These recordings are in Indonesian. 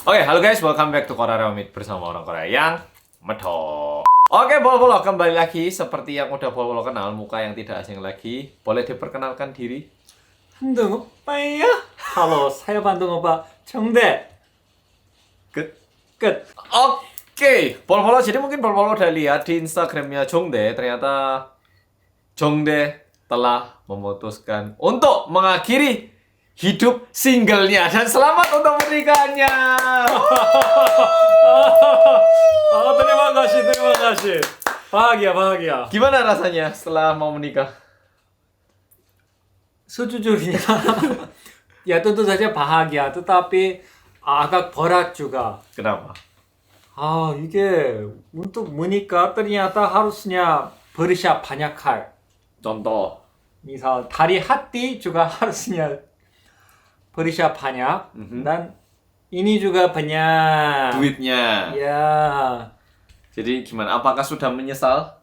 Oke, halo guys, welcome back to Korea Remit bersama orang Korea yang medok. Oke, bolo-bolo kembali lagi seperti yang udah bolo-bolo kenal, muka yang tidak asing lagi. Boleh diperkenalkan diri? 한동 오빠예요? Halo, saya Bandung Opa 정대. 끝. Oke, bolo-bolo. Jadi mungkin bolo-bolo udah lihat di Instagramnya Jongdae. Ternyata Jongdae telah memutuskan untuk mengakhiri hidup singlenya dan selamat untuk pernikahannya. terima kasih. Bahagia. Gimana rasanya setelah mau menikah? Sejujurnya, ya tentu saja bahagia, tetapi agak berat juga. Kenapa? 이게 untuk menikah ternyata harusnya berusia banyak hal. Contoh. misal dari hati juga harusnya berusia banyak, dan ini juga banyak Duitnya. ya. Jadi gimana? Apakah sudah menyesal?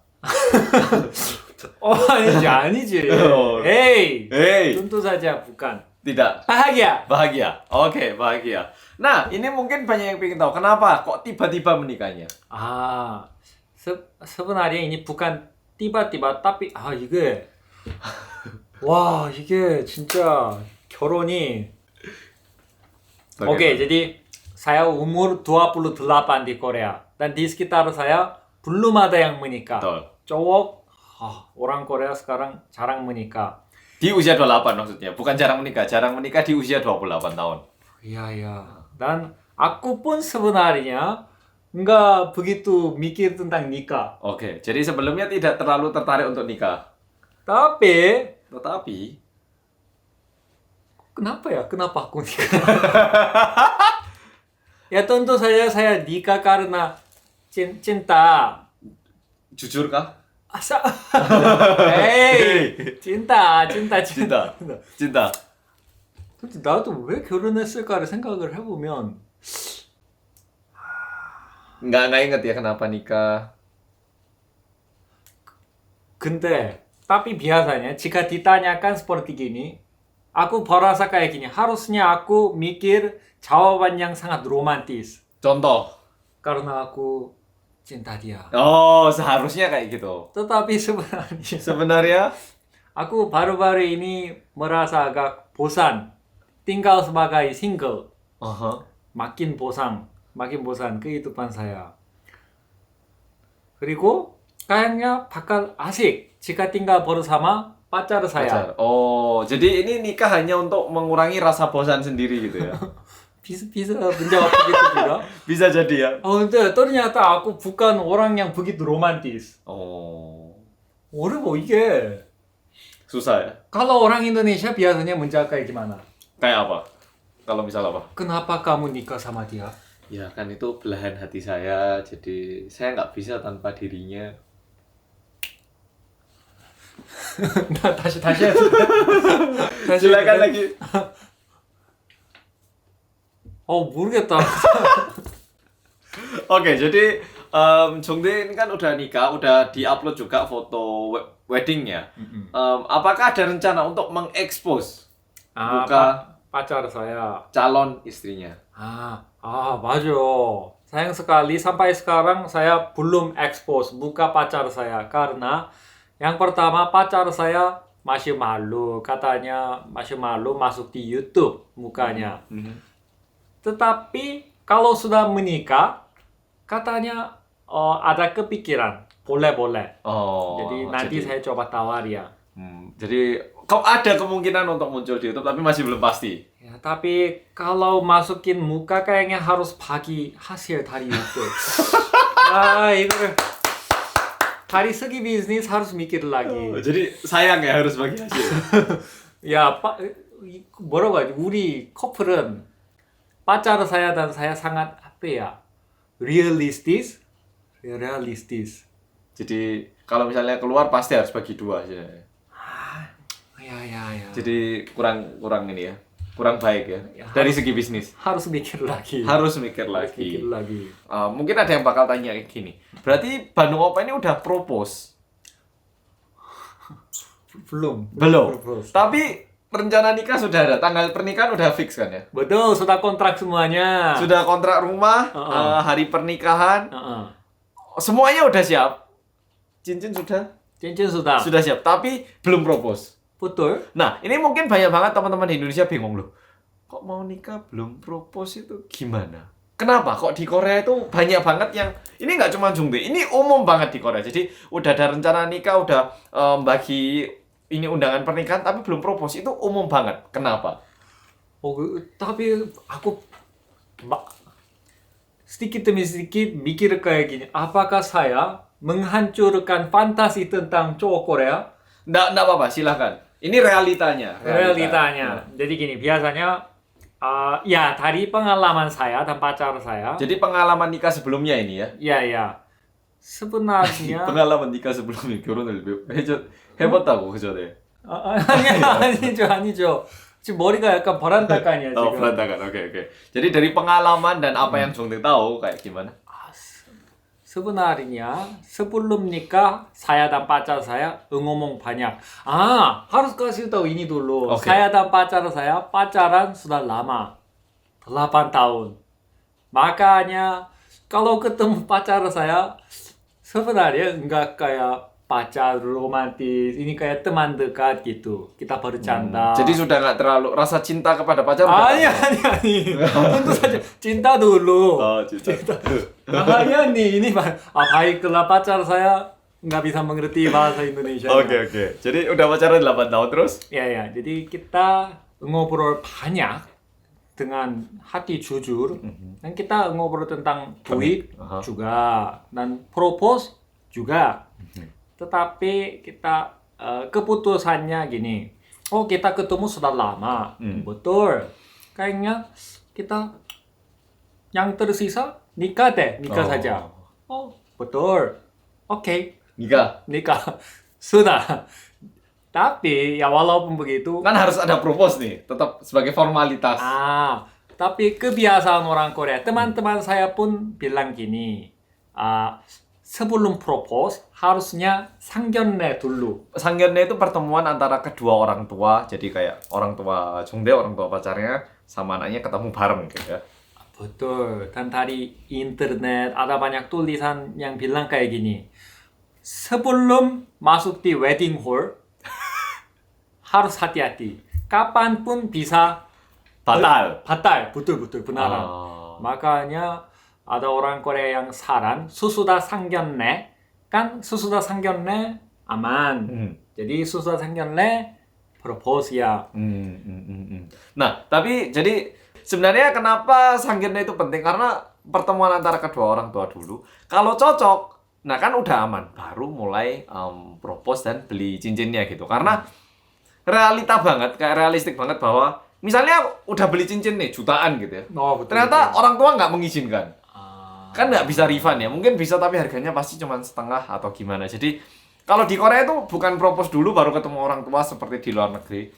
아니지. Oh. Hey, Hey. tentu saja bukan. Tidak. Bahagia. Bahagia. Oke, bahagia. Nah, ini mungkin banyak yang ingin tahu. Kenapa kok tiba-tiba menikahnya? sebenarnya ini bukan tiba-tiba, tapi 이게 와, 이게 진짜 결혼이 Oke, jadi saya umur 28 di Korea, dan di sekitar saya belum ada yang menikah. Betul. Cowok, orang Korea sekarang jarang menikah. Di usia 28 maksudnya. Bukan jarang menikah. Jarang menikah di usia 28 tahun. Iya. Dan aku pun sebenarnya nggak begitu mikir tentang nikah. Oke, jadi sebelumnya tidak terlalu tertarik untuk nikah. Tapi, Tetapi, kenapa aku nikah? Ya tentu saja saya nikah karena cinta. jujur kah? Hey, cinta. cinta. 근데 나도 왜 결혼했을까를 생각을 해보면 Nggak inget ya kenapa nikah. tapi biasanya jika ditanyakan seperti gini, aku merasa kayak gini, harusnya aku mikir jawaban yang sangat romantis Contoh. karena aku cinta dia. Oh, seharusnya kayak gitu. Tetapi sebenarnya Sebenarnya, aku baru-baru ini merasa agak bosan tinggal sebagai single. makin bosan kehidupan saya. 그리고 kayaknya bakal asik jika tinggal bersama pacar saya. pacar. Oh, jadi ini nikah hanya untuk mengurangi rasa bosan sendiri gitu ya? bisa menjawab begitu juga. Bisa jadi ya? 근데 ternyata aku bukan orang yang begitu romantis. Oh, 어려워 이게. susah ya? Kalau orang Indonesia biasanya menjawab kayak gimana? Kayak apa? Kalau misal apa? Kenapa kamu nikah sama dia? Ya kan itu belahan hati saya, jadi saya nggak bisa tanpa dirinya. 나 다시 Silakan lagi. 모르겠다. Oke, jadi Jongdae ini kan udah nikah, udah diupload juga foto weddingnya. Apakah ada rencana untuk mengekspos muka pacar saya. calon istrinya? 맞아. sayang sekali sampai sekarang saya belum expose muka pacar saya karena yang pertama pacar saya masih malu, katanya masih malu masuk di YouTube mukanya. Tetapi kalau sudah menikah katanya ada kepikiran boleh. Jadi nanti saya coba tawar ya. Jadi ada kemungkinan untuk muncul di YouTube tapi masih belum pasti. Ya, tapi kalau masukin muka kayaknya harus bagi hasil dari YouTube. 이거를 dari segi bisnis harus mikir lagi. Jadi sayang ya harus bagi hasil. 야, 뭐라고 하지? 우리 커플은 pacar saya dan saya sangat apa ya? realistis. Jadi kalau misalnya keluar pasti harus bagi dua aja. Ya. Jadi kurang ini ya. Kurang baik ya. Dari segi bisnis. harus mikir lagi. Mungkin ada yang bakal tanya kayak gini. Berarti Bandung Opa ini udah propose? belum. Belum. Propose. Tapi rencana nikah sudah ada, tanggal pernikahan udah fix kan ya? Betul, sudah kontrak semuanya. Sudah kontrak rumah, hari pernikahan, semuanya udah siap. Cincin sudah? Cincin sudah. Sudah siap, tapi belum propose. Betul. Nah, ini mungkin banyak banget teman-teman di Indonesia bingung loh. Kok mau nikah belum propose itu gimana? Kenapa? Kok di Korea itu banyak banget yang ini nggak cuma Jungde, ini umum banget di Korea. Jadi udah ada rencana nikah, udah bagi ini undangan pernikahan, tapi belum propose itu umum banget. Kenapa? Tapi aku sedikit demi sedikit mikir kayak gini. Apakah saya menghancurkan fantasi tentang cowok Korea? Nggak apa-apa, silahkan. Ini realitanya. Realitanya. Jadi gini, biasanya ya dari pengalaman saya dan pacar saya. Jadi pengalaman nikah sebelumnya ini ya? Ya, ya. sebenarnya pengalaman nikah sebelum에 결혼을 해봤다고 그죠? 네. 아니죠. 지금 머리가 약간 버란다칸이야 지금. berantakan. Oke. Jadi dari pengalaman dan apa yang Jongtae tahu kayak gimana? sebenarnya sebelum nikah saya dan pacar saya ngomong banyak. Harus kasih tahu ini dulu. Oke. Saya dan pacar saya pacaran sudah lama. 8 tahun. Makanya kalau ketemu pacar saya sebenarnya enggak kayak pacar romantis, ini kayak teman dekat gitu. Kita bercanda. Jadi sudah nggak terlalu rasa cinta kepada pacar? 아니. tentu saja cinta dulu. cinta. Bahaya nih ini baiklah pacar saya nggak bisa mengerti bahasa Indonesia. Oke. Jadi udah pacaran 8 tahun terus? Ya. Jadi kita ngobrol banyak dengan hati jujur dan kita ngobrol tentang duit juga dan propose juga. Tetapi kita keputusannya gini. Kita ketemu sudah lama. Betul. Kayaknya kita yang tersisa nikah saja. Betul. Oke. Nikah Sudah. Tapi ya walaupun begitu kan harus ada propose nih, tetap sebagai formalitas. tapi kebiasaan orang Korea, teman-teman saya pun bilang gini, sebelum propose harusnya 상견례 dulu. 상견례 itu pertemuan antara kedua orang tua, jadi kayak orang tua Jongtae, orang tua pacarnya sama anaknya ketemu bareng gitu ya. Betul. Dan dari internet ada banyak tulisan yang bilang kayak gini. Sebelum masuk di wedding hall harus hati-hati. Kapanpun bisa batal. Betul benaran. Makanya ada orang Korea yang saran sesudah 상견례 kan sesudah 상견례 aman. Jadi sesudah 상견례 propose ya. Nah, tapi jadi sebenarnya kenapa 상견례 itu penting? Karena pertemuan antara kedua orang tua dulu. Kalau cocok, nah kan udah aman. Baru mulai propose dan beli cincinnya gitu. Karena realita banget, kayak realistik banget bahwa misalnya udah beli cincin nih jutaan gitu ya. Betul, ternyata orang tua nggak mengizinkan. Kan nggak bisa refund ya. Mungkin bisa tapi harganya pasti cuma setengah atau gimana. Jadi kalau di Korea itu bukan propose dulu baru ketemu orang tua seperti di luar negeri.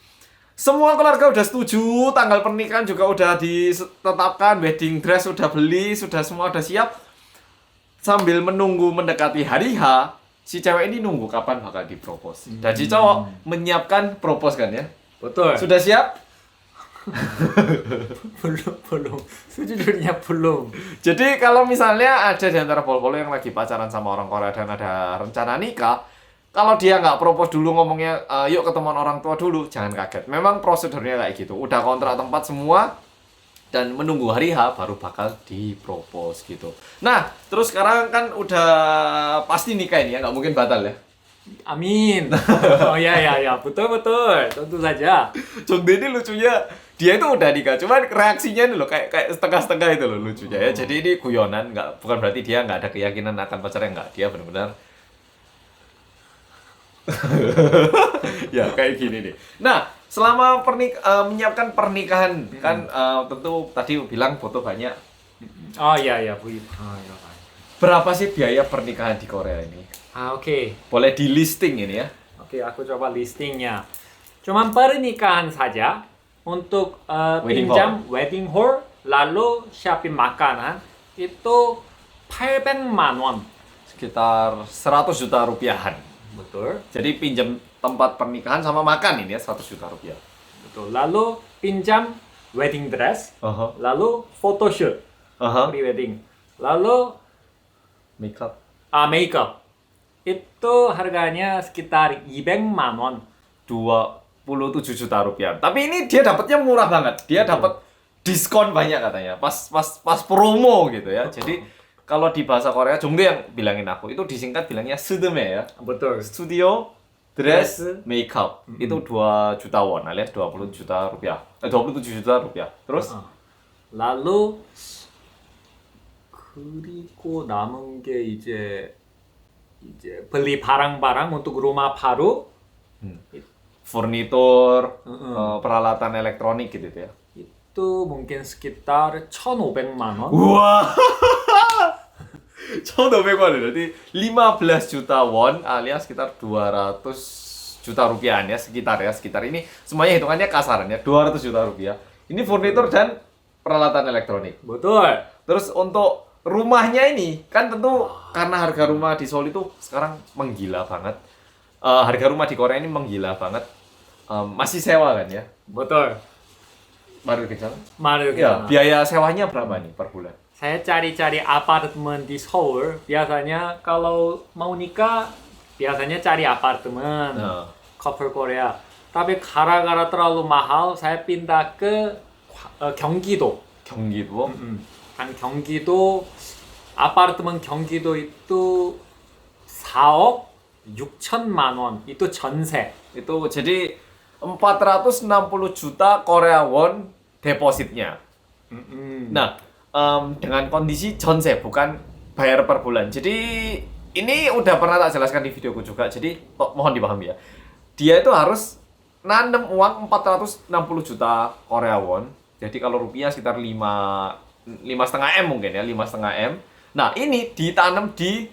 Semua keluarga udah setuju, tanggal pernikahan juga udah ditetapkan, wedding dress udah beli, sudah semua udah siap. Sambil menunggu mendekati hari H, si cewek ini nunggu kapan bakal dipropose. Dan si cowok menyiapkan propose kan ya. Betul. Sudah siap? belum. Sejujurnya belum. Jadi kalau misalnya ada di antara bol-bol yang lagi pacaran sama orang Korea dan ada rencana nikah, kalau dia nggak propose dulu ngomongnya, yuk ketemuan orang tua dulu, jangan kaget. Memang prosedurnya kayak gitu. Udah kontrak tempat semua, dan menunggu hari H baru bakal dipropose gitu. Nah, terus sekarang kan udah pasti nikah ini ya, nggak mungkin batal ya. Amin. Ya, betul. Tentu saja. Jongtae ini lucunya, dia itu udah nikah, cuman reaksinya ini loh kayak setengah-setengah itu loh lucunya ya. Jadi ini guyonan, bukan berarti dia nggak ada keyakinan akan pacarnya, nggak. Dia benar-benar ya kayak gini nih. Nah, selama menyiapkan pernikahan kan tentu tadi bilang foto banyak. Ya. Berapa sih biaya pernikahan di Korea ini? Oke. Boleh di listing ini ya? Oke, aku coba listingnya. Cuman pernikahan saja untuk pinjam wedding hall lalu siapin makanan itu 800만 won. Sekitar 100 juta rupiahan. Betul. Jadi pinjam tempat pernikahan sama makan ini ya 100 juta rupiah. gitu. Lalu pinjam wedding dress, Aha. lalu photoshoot, Aha. pre-wedding. Lalu Makeup. makeup. Itu harganya sekitar 200만 won. 27 juta rupiah. Tapi ini dia dapatnya murah banget. Dia dapat diskon banyak katanya. Pas promo gitu ya. Jadi kalau di bahasa Korea, Jongde yang bilangin aku, itu disingkat bilangnya SDME ya. Betul. Studio Dress Dress. Makeup. Itu 2 juta won alias 20 juta rupiah. 27 juta rupiah. Terus lalu 그리고 남은 게 이제 beli barang-barang untuk rumah baru furnitur, peralatan elektronik gitu ya. itu mungkin sekitar 1,500만 won. Wah. 1,500 berarti 15 juta won alias sekitar 200 juta rupiah ya sekitar ini semuanya hitungannya kasaran ya 200 juta rupiah. Ini furnitur dan peralatan elektronik. Betul. Terus untuk rumahnya ini kan tentu karena harga rumah di Seoul itu sekarang menggila banget. Harga rumah di Korea ini menggila banget. Masih sewa kan ya? Betul. Baru kejar. Mari Ya, kita. biaya sewanya berapa nih per bulan? Saya cari-cari apartemen di Seoul. Biasanya kalau mau nikah, biasanya cari apartemen. Couple Korea. Tapi gara-gara terlalu mahal, saya pindah ke 경기도. 경기도. 한 경기도 apartemen 경기도 itu 4억 6천만 won. Itu 전세. Itu jadi 460 juta Korea won depositnya. Nah, dengan kondisi 전세 bukan bayar per bulan. Jadi ini udah pernah tak jelaskan di videoku juga. Jadi mohon dipahami ya. Dia itu harus nanam uang 460 juta Korea won. Jadi kalau rupiah sekitar 5,5 M mungkin ya, 5,5 M. Nah, ini ditanam di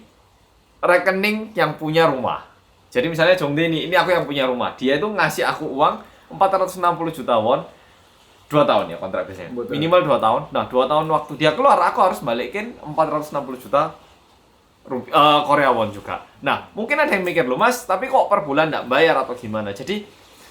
rekening yang punya rumah. Jadi misalnya Jongde ini aku yang punya rumah. Dia itu ngasih aku uang 460 juta won 2 tahun ya kontrak biasanya. Betul. Minimal 2 tahun. Nah, 2 tahun waktu dia keluar aku harus balikin 460 juta Korea won juga. Nah, mungkin ada yang mikir, "Loh Mas, tapi kok per bulan nggak bayar atau gimana?" Jadi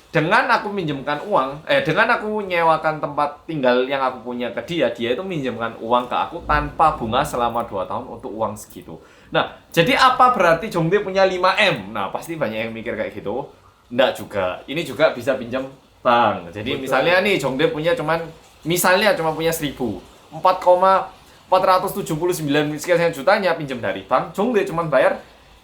dengan aku minjemkan uang, dengan aku nyewakan tempat tinggal yang aku punya ke dia itu minjemkan uang ke aku tanpa bunga selama 2 tahun untuk uang segitu. Nah, jadi apa berarti Jongde punya 5M? Nah, pasti banyak yang mikir kayak gitu. Nggak juga. Ini juga bisa pinjam bank. Jadi misalnya nih Jongde punya cuma punya 1.000. 4,479 sekian jutanya pinjam dari bank. Jongde cuma bayar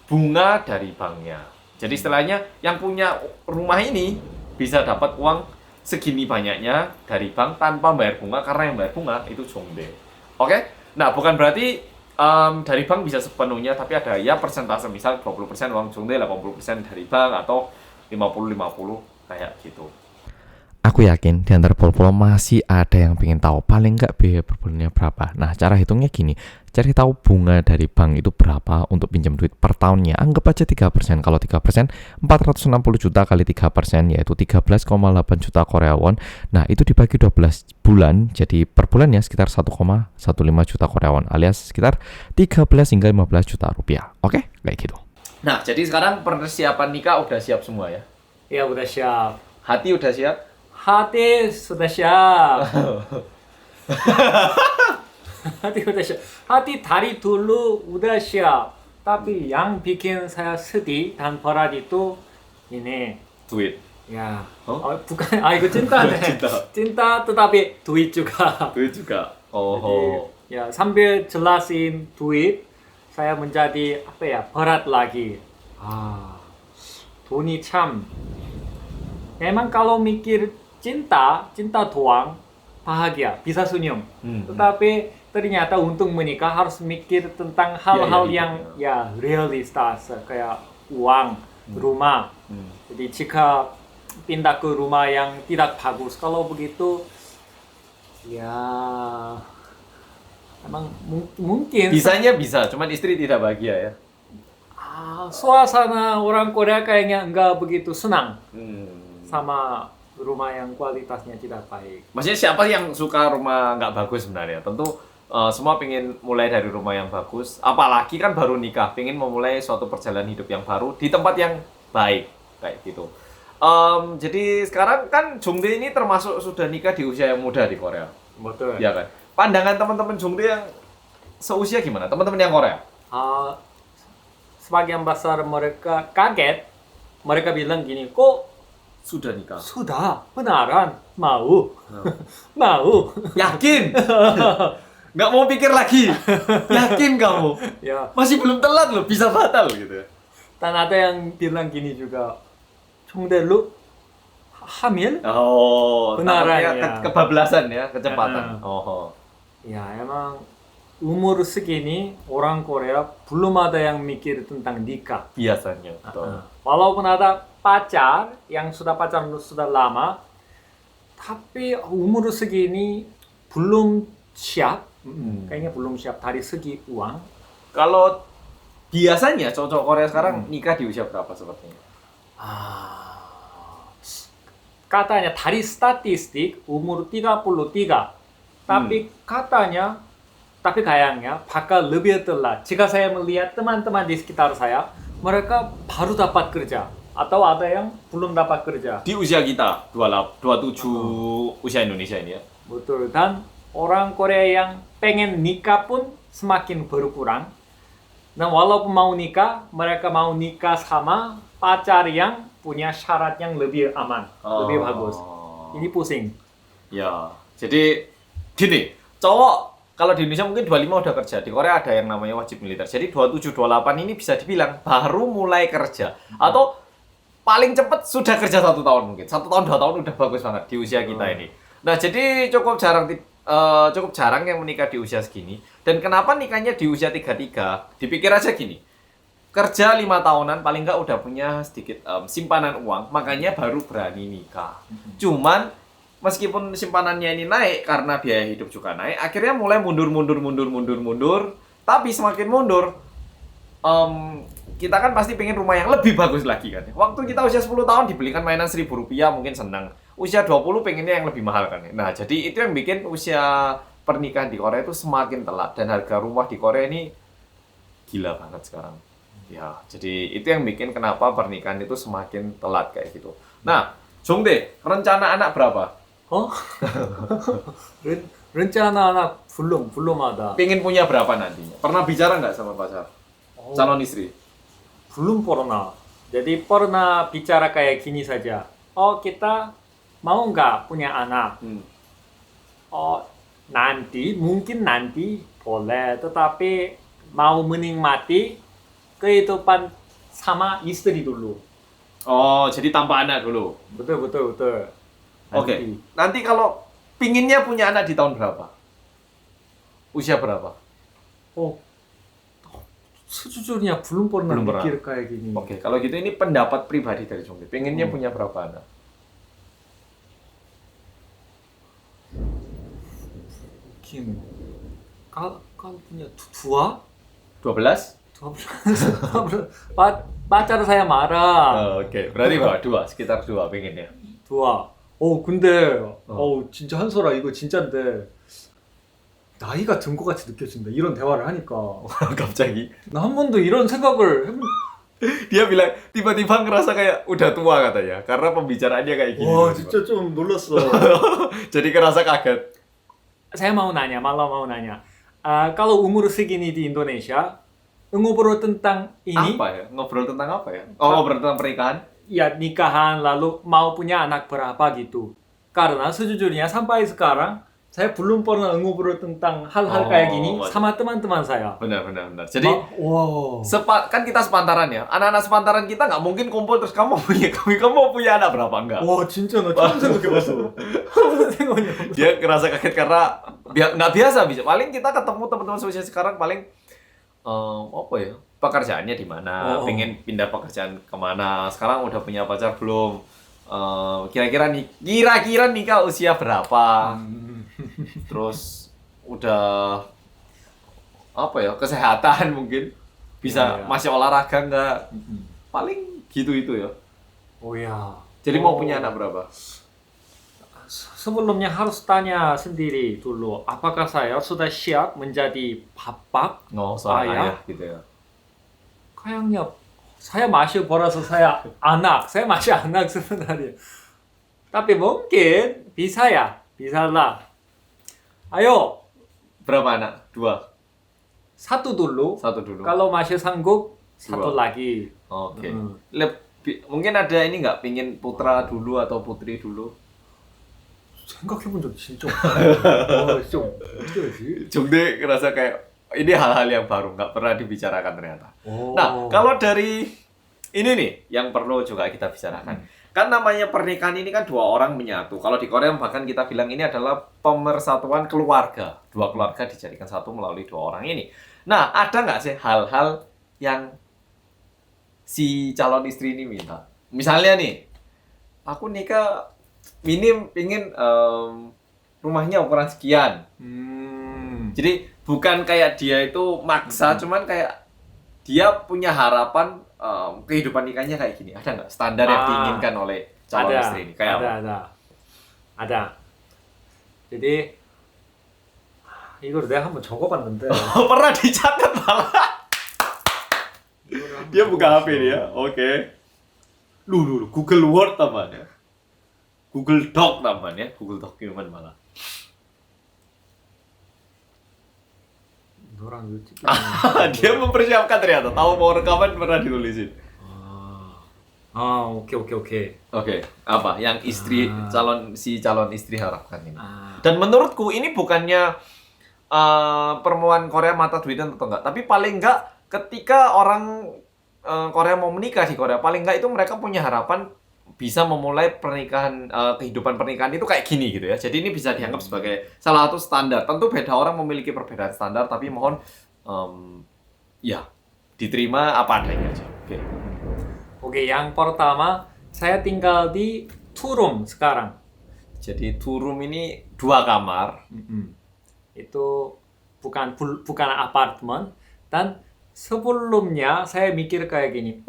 bunga dari banknya. Jadi istilahnya yang punya rumah ini bisa dapat uang segini banyaknya dari bank tanpa bayar bunga, karena yang bayar bunga itu Jongde. Oke? Nah, bukan berarti dari bank bisa sepenuhnya, tapi ada ya persentase, misal 20% uang Jongde, 80% dari bank, atau 50-50 kayak gitu. Aku yakin di antara pol-pol masih ada yang pengen tahu paling nggak biaya per bulannya berapa. Nah, cara hitungnya gini, cari tahu bunga dari bank itu berapa untuk pinjam duit per tahunnya. Anggap aja 3%. Kalau 3%, 460 juta kali 3%, yaitu 13,8 juta Korea won. Nah, itu dibagi 12 bulan, jadi per bulannya sekitar 1,15 juta Korea won, alias sekitar 13 hingga 15 juta rupiah. Oke? Kayak gitu. Nah, jadi sekarang persiapan nikah udah siap semua ya? Ya udah siap. Hati udah siap? Hati sudah siap. Hati udah siap. Hati dari dulu udah siap. Tapi yang bikin saya sedih dan berat itu ini. Duit. Ya. Oh? Bukan. Itu cinta nih. Cinta. Cinta tetapi duit juga. Duit juga. Jadi, ya sambil jelasin duit, saya menjadi berat lagi. 돈이 참. Memang kalau mikir cinta doang bahagia, bisa senyum. Tetapi ternyata untuk menikah harus mikir tentang hal-hal yang realistis, kayak uang, rumah. Jadi jika pindah ke rumah yang tidak bagus, kalau begitu ya emang mungkin Bisanya bisa, cuman istri tidak bahagia ya. suasana orang Korea kayaknya enggak begitu senang sama rumah yang kualitasnya tidak baik. Maksudnya siapa yang suka rumah nggak bagus sebenarnya? Tentu semua pengen mulai dari rumah yang bagus. Apalagi kan baru nikah, pengen memulai suatu perjalanan hidup yang baru di tempat yang baik kayak gitu. Jadi sekarang kan Jongdae ini termasuk sudah nikah di usia yang muda di Korea. betul. Ya kan? Pandangan teman-teman Jongdae yang seusia gimana? Teman-teman yang Korea? Ah, sebagian besar mereka kaget. Mereka bilang gini, kok Sudah nikah. sudah beneran mau? Mau? Yakin? Nggak mau pikir lagi? Yakin kamu? Ya. Masih belum telat loh, bisa batal gitu. Dan ada yang bilang gini juga, Jongdae lu hamil? Oh, Benaran, takutnya ya. Kebablasan ya, kecepatan. Oh. Ya, emang umur segini orang Korea belum ada yang mikir tentang nikah. Biasanya. Betul. Walaupun ada pacar yang sudah pacaran sudah lama, tapi umur segini belum siap. Kayaknya belum siap dari segi uang. Kalau biasanya cowok Korea sekarang nikah di usia berapa sepertinya? Katanya dari statistik umur 33. Tapi katanya, tapi kayaknya bakal lebih telat. Jika saya melihat teman-teman di sekitar saya, mereka baru dapat kerja. Atau ada yang belum dapat kerja. Di usia kita, 27 usia Indonesia ini ya. Betul. Dan orang Korea yang pengen nikah pun semakin berkurang. Dan walaupun mau nikah, mereka mau nikah sama pacar yang punya syarat yang lebih aman, lebih bagus. Ini pusing. Ya, jadi gini, cowok kalau di Indonesia mungkin 25 udah kerja. Di Korea ada yang namanya wajib militer. Jadi 27, 28 ini bisa dibilang baru mulai kerja. Atau paling cepat sudah kerja 1 tahun mungkin. 1 tahun, 2 tahun udah bagus banget di usia kita ini. Nah, jadi cukup jarang yang menikah di usia segini. Dan kenapa nikahnya di usia 33? Dipikir aja gini. Kerja 5 tahunan paling nggak udah punya sedikit simpanan uang, makanya baru berani nikah. Cuman meskipun simpanannya ini naik karena biaya hidup juga naik, akhirnya mulai mundur. Tapi semakin mundur, kita kan pasti pengen rumah yang lebih bagus lagi kan. Waktu kita usia 10 tahun dibelikan mainan 1.000 rupiah mungkin senang. Usia 20 pengennya yang lebih mahal kan. Nah, jadi itu yang bikin usia pernikahan di Korea itu semakin telat. Dan harga rumah di Korea ini gila banget sekarang. Ya, jadi itu yang bikin kenapa pernikahan itu semakin telat kayak gitu. Nah, Jongdae, rencana anak berapa? Oh? Rencana anak belum ada. Pengen punya berapa nantinya? Pernah bicara nggak sama pacar? Calon istri? Belum pernah. Jadi pernah bicara kayak gini saja. Oh, kita mau nggak punya anak? Oh, mungkin nanti boleh. Tetapi mau menikmati kehidupan sama istri dulu. Oh, jadi tanpa anak dulu? Betul. Oke. Nanti kalau pinginnya punya anak di tahun berapa? Usia berapa? Oh, sejujurnya belum pernah mikir kayak gini. Oke, kalau gitu ini pendapat pribadi dari Jongdae. Pengennya punya berapa anak? Mungkin kalau punya dua 12? pacar saya marah. Oke, berarti berapa? Sekitar 2 pengennya. 좋아. 근데 진짜 한솔아 이거 진짜인데 나이가 든 것 같이 느껴진다. 이런 대화를 하니까 갑자기 나 한 번도 이런 생각을 dia bilang tiba-tiba ngerasa kayak udah tua katanya karena pembicaraannya kayak gini. 와 진짜 좀 놀랐어. Jadi kerasa kaget. Saya mau nanya, malah mau nanya. Kalau umur segini di Indonesia, ngobrol tentang ini, Apa ya? Ngobrol tentang apa ya? Oh, ngobrol tentang pernikahan? ya nikahan lalu mau punya anak berapa gitu. Karena sejujurnya sampai sekarang saya belum pernah ngobrol tentang hal-hal kayak gini 맞아. sama teman-teman saya. Benar. Jadi wow. kan kita sepantaran ya. Anak-anak sepantaran kita nggak mungkin kumpul terus kamu mau punya anak berapa enggak? 와 진짜 나 처음 생각해봤어. 생각해봤어. Dia ngerasa kaget karena nggak biasa bisa. Paling kita ketemu teman-teman seusia sekarang paling apa ya? Pekerjaannya di mana? Pengen pindah pekerjaan kemana? Sekarang udah punya pacar belum? Kira-kira nikah usia berapa? Terus udah apa ya? Kesehatan mungkin bisa masih olahraga nggak? Paling gitu itu ya. Oh ya. Jadi mau punya anak berapa? Sebelumnya harus tanya sendiri dulu, apakah saya sudah siap menjadi bapak? Seorang ayah ayah gitu ya. Kayaknya saya masih 벌어서 saya masih anak sebenarnya. Tapi mungkin bisa ya, bisa lah. Ayo, Berapa anak? 2. satu dulu. Satu dulu. Kalau masih sanggup, satu Dua. lagi. Oke. Hmm. Mungkin ada ini nggak pingin putra dulu atau putri dulu? 생각해본 적 진짜 없어. 진짜 어쩌지? Jongde ngerasa kayak ini hal-hal yang baru nggak pernah dibicarakan ternyata. 오. Nah, kalau dari ini nih yang perlu juga kita bicarakan. Kan namanya pernikahan ini kan 2 orang menyatu. Kalau di Korea bahkan kita bilang ini adalah pemersatuan keluarga. 2 keluarga dijadikan satu melalui 2 orang ini. Nah, ada nggak sih hal-hal yang si calon istri ini minta? Misalnya nih, aku nikah minim pingin rumahnya ukuran sekian. Jadi bukan kayak dia itu maksa, cuman kayak dia punya harapan kehidupan nikahnya kayak gini. Ada nggak standar yang diinginkan oleh calon istri ini? Kayak apa? ada. Jadi 이걸 내가 한번 적어봤는데 Pernah dicatat malah. Dia buka HP dia. Oke. Lu Google Word namanya. Google Doc namanya, Google Document malah. 너랑 요즘 Dia mempersiapkan ternyata, tahu mau rekaman pernah ditulisin. 오케이. Oke, apa yang calon istri harapkan ini? 아, Dan menurutku ini bukannya perempuan Korea mata duitan atau enggak, tapi paling enggak ketika orang Korea mau menikah di Korea, paling enggak itu mereka punya harapan bisa memulai pernikahan, kehidupan pernikahan itu kayak gini gitu ya. Jadi ini bisa dianggap sebagai salah satu standar. Tentu beda orang memiliki perbedaan standar, tapi mohon ya diterima apa adanya aja. Oke, yang pertama saya tinggal di two-room sekarang. Jadi two room ini 2 kamar. Itu bukan apartemen. Dan sebelumnya saya mikir kayak gini,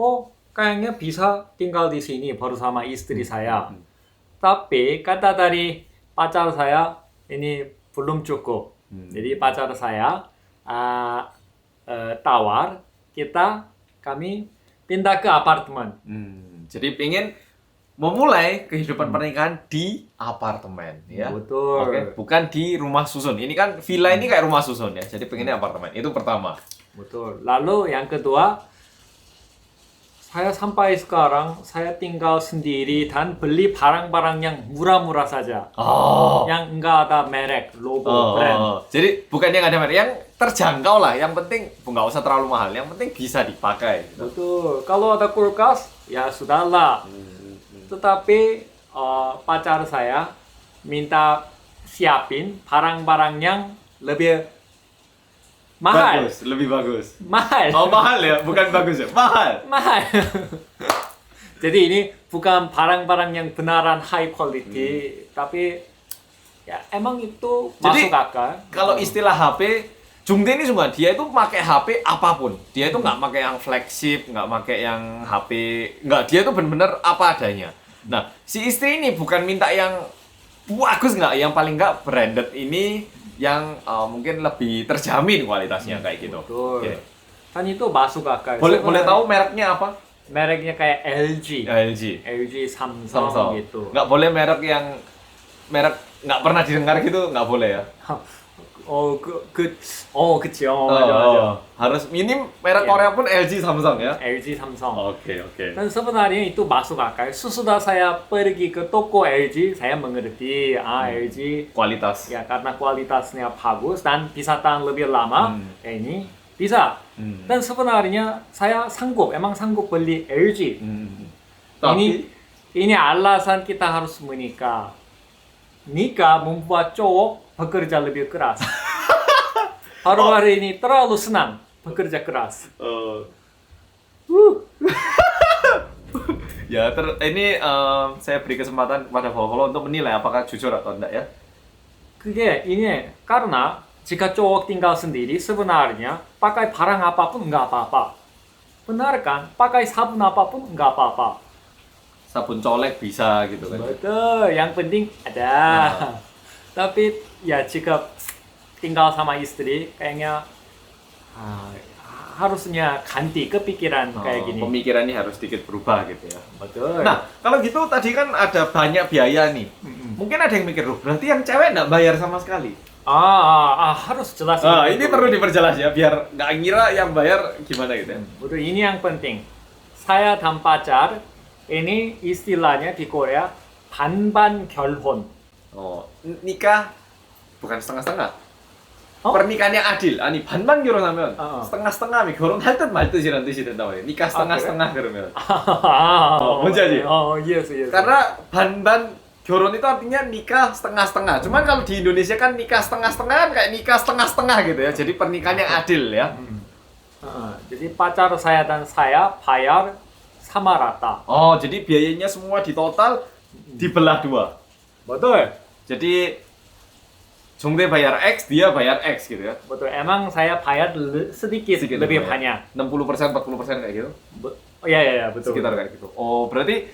kayaknya bisa tinggal di sini bersama istri saya. Tapi kata dari pacar saya ini belum cukup. Jadi pacar saya tawar kami pindah ke apartemen. Jadi pengen memulai kehidupan pernikahan di apartemen ya. Betul. Oke, bukan di rumah susun. Ini kan villa ini kayak rumah susun ya. Jadi pengennya apartemen. Itu pertama. Betul. Lalu yang kedua, saya sampai sekarang saya tinggal sendiri dan beli barang-barang yang murah-murah saja. Yang enggak ada merek, logo, brand. Jadi bukan yang ada merek, yang terjangkau lah. Yang penting nggak usah terlalu mahal. Yang penting bisa dipakai. Gitu. Betul. Kalau ada kulkas, ya sudahlah. Tetapi pacar saya minta siapin barang-barang yang lebih mahal. Bagus, lebih bagus. Mahal. Oh, mahal ya? Bukan bagus ya? Mahal. Mahal. Jadi ini bukan barang-barang yang benaran high quality, tapi ya emang itu Jadi, masuk akal. Kalau istilah HP, Jungde ini semua dia itu pakai HP apapun. Dia itu nggak pakai yang flagship, nggak pakai yang HP, nggak. Dia itu benar-benar apa adanya. Nah, si istri ini bukan minta yang bagus nggak, yang paling nggak branded ini yang mungkin lebih terjamin kualitasnya kayak gitu. Betul. Oke. Kan itu masuk akal. Boleh tahu mereknya apa? Mereknya kayak LG, LG, Samsung gitu. Nggak boleh merek nggak pernah didengar gitu, nggak boleh ya. 그치요. 맞아. Harus minim merek Iya. Korea pun LG, Samsung ya. LG, Samsung. Oke. Dan sebenarnya itu masuk akal. Sesudah saya pergi ke toko LG, saya mengerti LG Kualitas. ya karena kualitasnya bagus dan bisa tahan lebih lama. Ini bisa. Dan sebenarnya saya emang sanggup beli LG. Tapi Ini alasan kita harus menikah. Nikah membuat cowok bekerja lebih keras. Baru-baru ini terlalu senang bekerja keras. ya ini saya beri kesempatan kepada Volvo untuk menilai apakah jujur atau enggak ya. 그게 ini karena jika cowok tinggal sendiri sebenarnya pakai barang apapun nggak apa-apa. Benar kan? Pakai sabun apapun nggak apa-apa. Sabun colek bisa gitu kan. Betul, yang penting ada. Tapi ya jika tinggal sama istri kayaknya harusnya ganti kepikiran kayak gini. Pemikirannya harus sedikit berubah gitu ya. Betul. Nah, kalau gitu tadi kan ada banyak biaya nih. Mungkin ada yang mikir, loh, berarti yang cewek nggak bayar sama sekali. Harus jelas. Ini perlu diperjelas ya, biar nggak ngira yang bayar gimana gitu ya. Betul, ini yang penting. Saya dan pacar, ini istilahnya di Korea 반반 결혼. Nikah bukan setengah-setengah. 어? pernikahan yang adil. 아니 반반 결혼하면 어. setengah-setengah 결혼할 듯 말 듯이라는 뜻이 된다고 해요. nikah setengah-setengah 그러면. 뭔지 알지? Yes. Karena 반반 결혼 itu artinya nikah setengah-setengah. Cuman kalau di Indonesia kan nikah setengah-setengah kan kayak nikah setengah-setengah gitu ya. Jadi pernikahan yang adil ya. jadi pacar saya dan saya bayar sama rata. Jadi biayanya semua di total dibelah dua. Betul. Jadi Jongdae bayar X, dia bayar X gitu ya. Betul. Emang saya bayar sedikit lebih banyak. 60%, 40% kayak gitu. Iya, betul. Sekitar kayak gitu. Berarti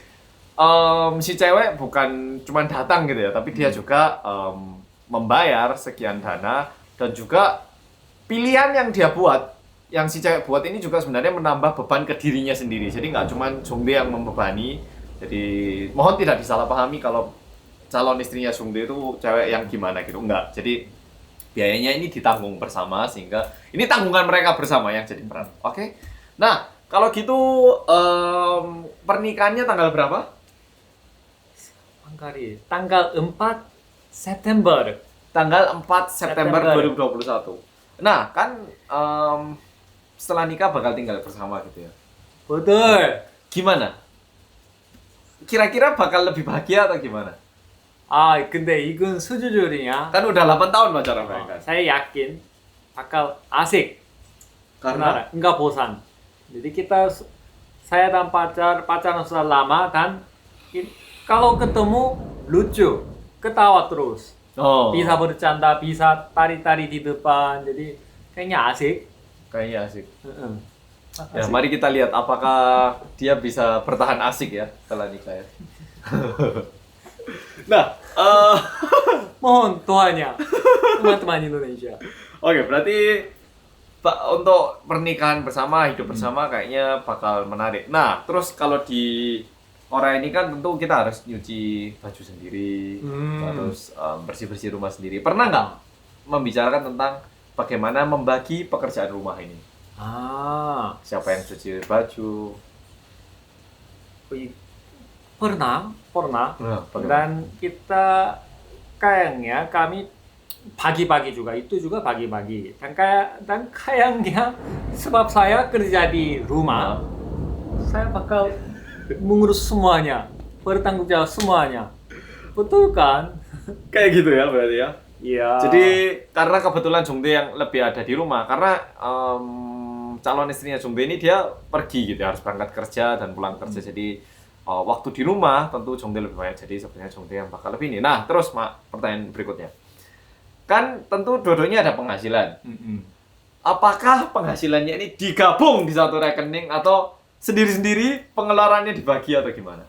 si cewek bukan cuma datang gitu ya, tapi dia juga membayar sekian dana dan juga pilihan yang dia buat, yang si cewek buat ini juga sebenarnya menambah beban ke dirinya sendiri. Jadi nggak cuma Jongdae yang membebani. Jadi mohon tidak disalahpahami kalau calon istrinya Jongdae itu cewek yang gimana gitu, enggak. Jadi biayanya ini ditanggung bersama sehingga ini tanggungan mereka bersama yang jadi peran. Oke. Nah, kalau gitu pernikahannya tanggal berapa? tanggal 4 September. Tanggal 4 September September. 2021. Nah, kan setelah nikah bakal tinggal bersama gitu ya. Betul. Gimana? Kira-kira bakal lebih bahagia atau gimana? 근데 이건 수주줄이냐? Kan udah 8 tahun pacaran mereka. saya yakin bakal asik. Karena enggak bosan. Jadi saya dan pacaran sudah lama dan kalau ketemu lucu, ketawa terus. Bisa bercanda, bisa tari-tari di depan. Jadi kayaknya asik. Kayaknya asik. Ya, mari kita lihat apakah dia bisa bertahan asik ya setelah nikah ya. Nah, Mohon doanya teman-teman Indonesia. Oke, berarti untuk pernikahan bersama, hidup bersama kayaknya bakal menarik. Nah, terus kalau di Korea ini kan tentu kita harus nyuci baju sendiri, terus bersih-bersih rumah sendiri. Pernah nggak membicarakan tentang bagaimana membagi pekerjaan rumah ini? Siapa yang cuci baju? Pernah. Bagaimana? Dan kita kayaknya kami pagi-pagi juga, itu juga pagi-pagi. Dan kayaknya sebab saya kerja di rumah, saya bakal mengurus semuanya, bertanggung jawab semuanya. Betul kan? Kayak gitu ya berarti ya? Iya. Jadi karena kebetulan Jongdae yang lebih ada di rumah, karena calon istrinya Jongdae ini dia pergi gitu ya, harus berangkat kerja dan pulang kerja. Jadi waktu di rumah tentu Jongdae lebih banyak. Jadi sebenarnya Jongdae yang bakal lebih ini. Nah, terus pertanyaan berikutnya. Kan tentu dua-duanya ada penghasilan. Apakah penghasilannya ini digabung di satu rekening atau sendiri-sendiri pengeluarannya dibagi atau gimana?